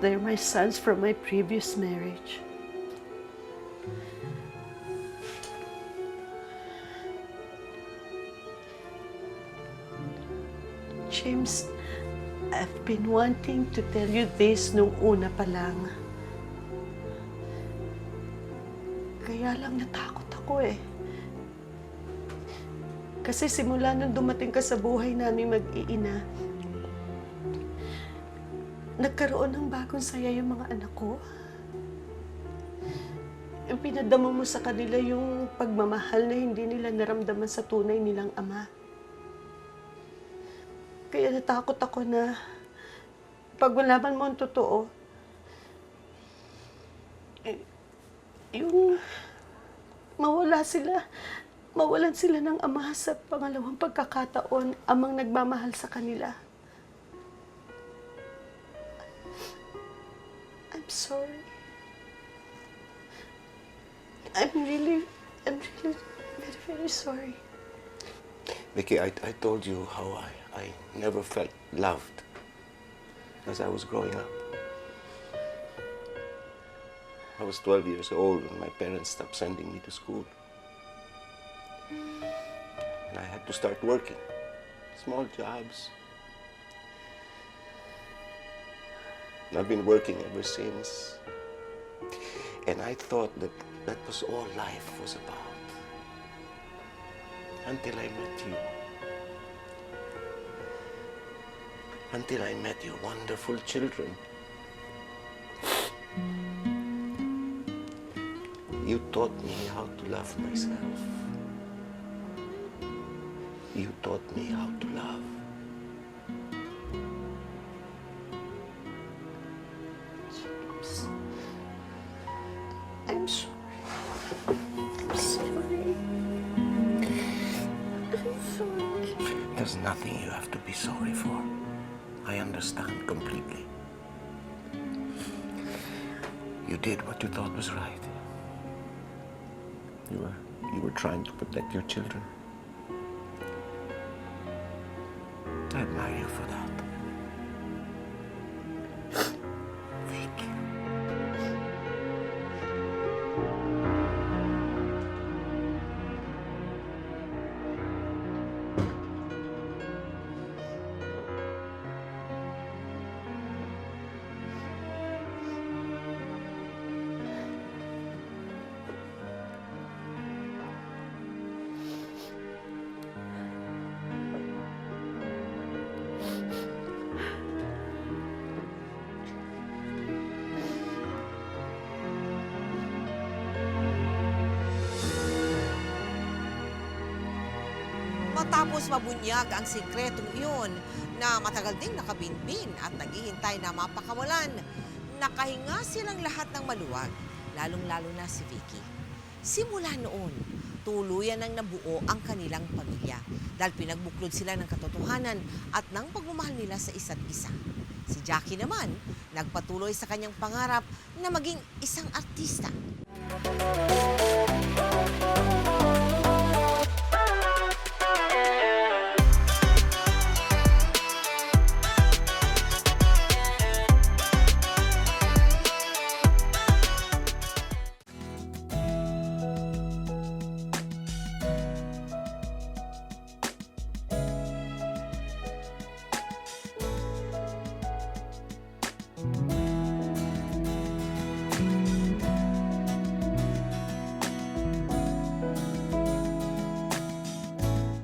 they're my sons from my previous marriage. James, I've been wanting to tell you this nung una pa lang. Kaya lang natakot ako eh. Kasi simula nung dumating ka sa buhay namin mag-iina, nagkaroon ng bagong saya yung mga anak ko. Yung pinadama mo sa kanila yung pagmamahal na hindi nila naramdaman sa tunay nilang ama. Kaya natakot ako na pag malaman mo ang totoo, yung mawalan sila ng ama sa pangalawang pagkakataon, amang nagmamahal sa kanila. I'm sorry. I'm really very, very sorry. Vicky, I told you how I never felt loved as I was growing up. I was 12 years old when my parents stopped sending me to school. And I had to start working. Small jobs. And I've been working ever since. And I thought that that was all life was about. Until I met you. Until I met your wonderful children. You taught me how to love myself. You taught me how to love. I'm sorry. I'm sorry. I'm sorry. There's nothing you have to be sorry for. I understand completely. You did what you thought was right. You were trying to protect your children. I admire you for that. Thank you. Matapos mabunyag ang sikretong iyon na matagal ding nakabinbin at naghihintay na mapakawalan, nakahinga silang lahat ng maluwag, lalong-lalo na si Vicky. Simula noon, tuluyan nang nabuo ang kanilang pamilya dahil pinagbuklod sila ng katotohanan at ng pagmamahal nila sa isa't isa. Si Jackie naman, nagpatuloy sa kanyang pangarap na maging isang artista.